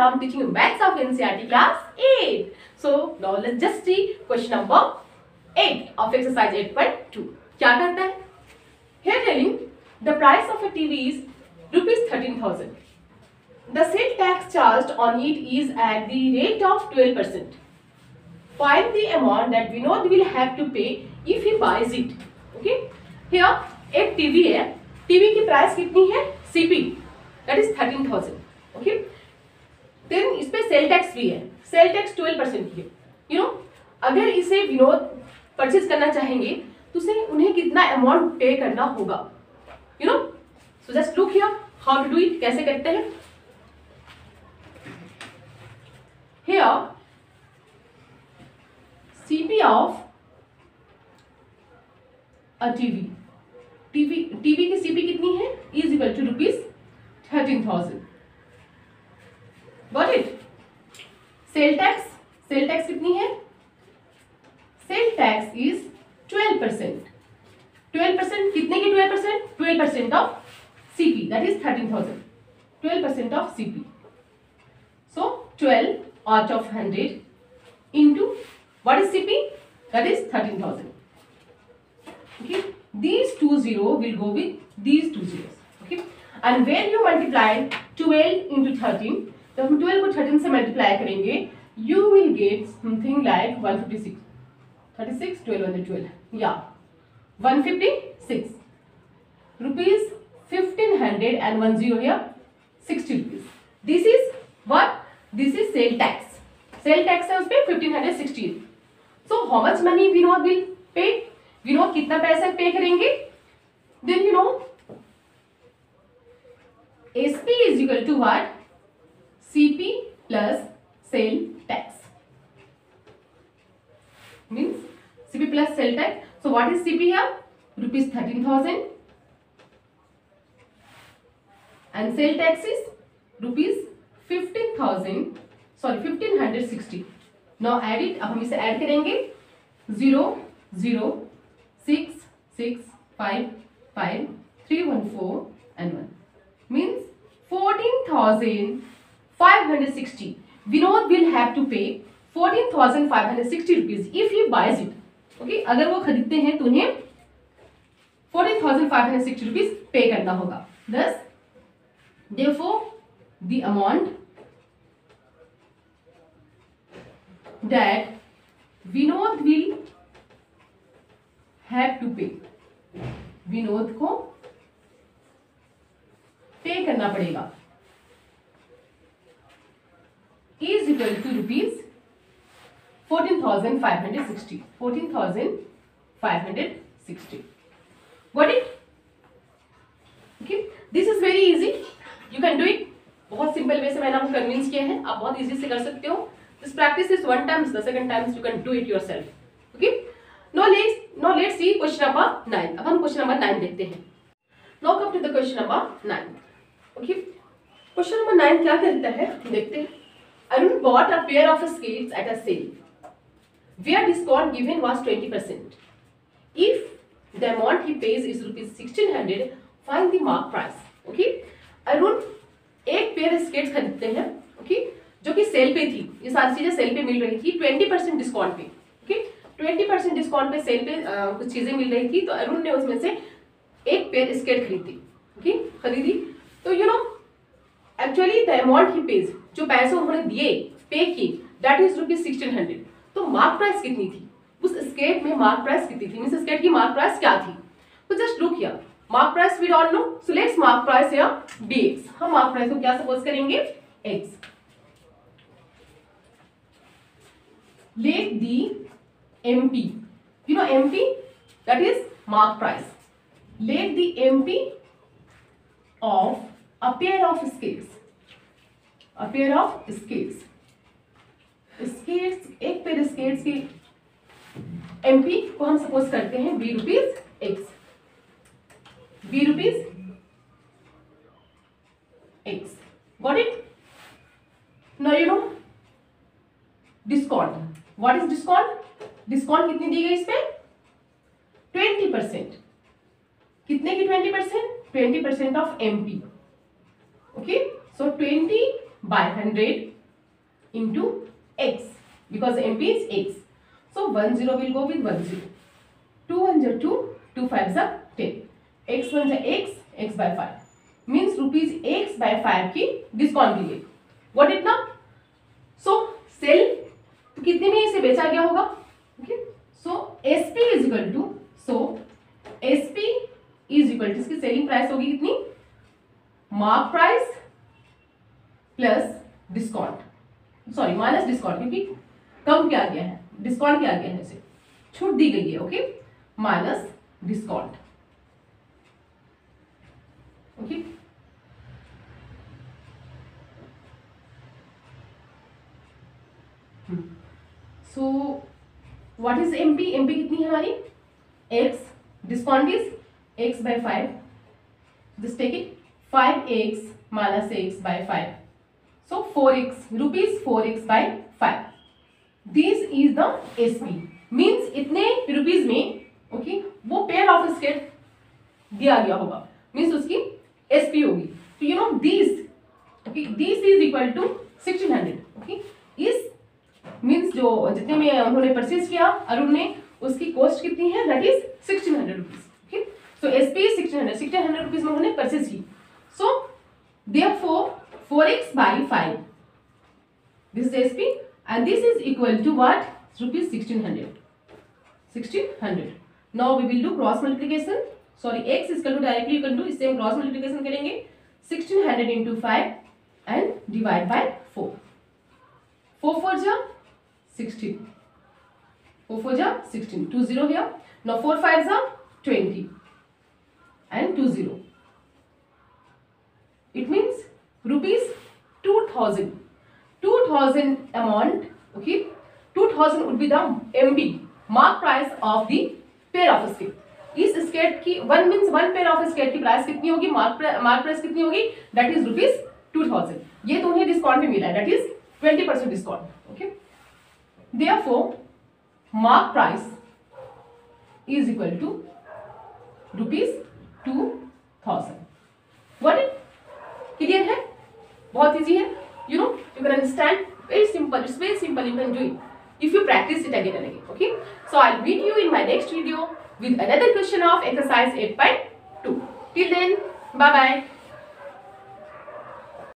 I'm teaching you maths of NCERT class 8. So now let's just see question number 8 of exercise 8.2. क्या करता है? Here telling the price of a TV is rupees 13,000. The sale tax charged on it is at the rate of 12%. Find the amount that Vinod will have to pay if he buys it. Okay? Here एक TV है, TV की price कितनी है? CP, that is 13,000. Okay? Then इस पे sale tax भी है, sale tax 12% की है. You know, अगर इसे विनोद परचेज करना चाहेंगे तो उसे उन्हें कितना अमाउंट पे करना होगा? You know, so just look here how to do it. कैसे करते हैं? Here CP of a TV की सीपी कितनी है? Is equal to rupees 13,000. Got it? Sale tax कितनी है? Sale tax is 12%. 12% कितने की 12%? 12% of CP, that is 13,000. 12% of CP. So 12 out of 100 into what is CP? That is 13,000. Okay, these 2 zeros will go with these 2 zeros. Okay, and when you multiply 12 into 13, तो हम 12 को 13 से multiply करेंगे, you will get something like 156. 36, 12 and 12. Yeah, 156 rupees. 1500 and 1 zero here, 60 rupees. This is what? This is sale tax. Sale tax है उस पे 1560. So how much money Vinod will pay? Vinod कितना पैसा पे करेंगे? Then you know SP is equal to what? CP plus sale tax. Means CP plus sale tax. So what is CP here? Rupees 13,000 and sale tax is rupees 15,000. Sorry, 1560. Now add it. अब हम इसे add करेंगे. 0 0 6 6 5 5 3 1 4 and 1 means 14,560. Vinod will have to pay 14,560 rupees if he buys it. Okay, अगर वो खरीदते हैं तो उन्हें 14,560 rupees पे करना होगा. Thus, therefore, the amount that Vinod will have to pay, Vinod को पे करना पड़ेगा, is equal to rupees 14,560. 14,560. Got it? Okay, this is very easy. You can do it. बहुत सिंपल वे से मैंने आपको कन्विंस किया है, आप बहुत इजी से कर सकते हो. This practice is one times, the second times you can do it yourself. Okay? Now let's see question number 9. अब हम question number 9 देखते हैं. Now come to the question number 9. Okay? Question number 9 क्या कहता है देखते हैं. Arun bought a pair of skates at a sale, where discount given was 20%. If the amount he pays is rupees 1,600, find the mark price. Okay? Arun एक pair skates खरीदते हैं. Okay? जो कि सेल पे थी. ये सारी चीजें सेल पे मिल रही थी 20% डिस्काउंट पे. Okay? 20% डिस्काउंट पे सेल पे कुछ चीजें मिल रही थी, तो अरुण ने उसमें से एक पेयर स्केट खरीदी. तो you no actually the amount he page, जो पैसे उन्होंने दिए पे किए, दैट इज रुपीज 1,600. तो मार्क प्राइस कितनी थी? उस स्केट में मार्क प्राइस कितनी थी? मींस स्केट की मार्क प्राइस क्या थी? तो just look here. Mark price we don't know, so let's mark price here dx. हम मार्क प्राइस को क्या सपोज करेंगे? x. Let the MP, you know MP, that is mark price. Let the MP of a pair of skates, एक pair skates की MP को हम suppose करते हैं b rupees x. Got it? Now you know discount. What is discount? Discount कितनी दी गई इस पे? 20%. कितने की 20%? 20% of MP. Okay, so 20 by 100 into x, because MP is x. So 10 will go with 10. 2 1 are 2, 2 5 are 10. x 1 is x, x by 5. Means rupees x by 5 की discount के लिए. Got it now? So sale तो कितने में इसे बेचा गया होगा? Okay. So SP is equal to, so SP is equal to, इसकी सेलिंग प्राइस होगी कितनी? Mark price plus discount, sorry minus discount, क्योंकि कम क्या गया है, डिस्काउंट क्या गया है, इसे छूट दी गई है. Okay, minus discount. Okay, so what is MP? MP कितनी है हमारी? x, discount is x by 5. Just take it, 5x minus x by 5. So 4x, rupees 4x by 5. This is the SP. Means इतने rupees में, okay, वो pair of skate दिया गया होगा. Means उसकी SP होगी. तो you know this, okay, this is equal to 1600. Okay, इस मीन्स जो जितने में उन्होंने परचेज किया अरुण ने, उसकी कॉस्ट कितनी है? That is 1600 rupees. Okay, so SP is 1600 rupees में उन्होंने परचेज की. सो therefore 4x by 5, this is SP, and this is equal to what? Rupees 1600. 1600. Now we will do cross multiplication. Sorry, x is equal to, directly you can do, इससे हम cross multiplication करेंगे. 1600 into 5 and divide by 4. 4 4 जा 16. 4 4 जा 16. 2 0 here. Now 4 5 जा 20 and 2 0. It means rupees 2000. 2000 amount. Okay, 2000 would be the MB, mark price of the pair of skate. इस skate की one means one pair of skate की price कितनी होगी? Mark price कितनी होगी? That is rupees 2000. ये तो उन्हें डिस्काउंट में मिला है, that is 20% discount. Okay, therefore mark price is equal to rupees 2000. What it? Clear है? बहुत इजी है. You know, you can understand. Very simple. It's very simple. You can do it if you practice it again and again. Okay. So I'll meet you in my next video with another question of exercise 8.2. Till then, bye bye.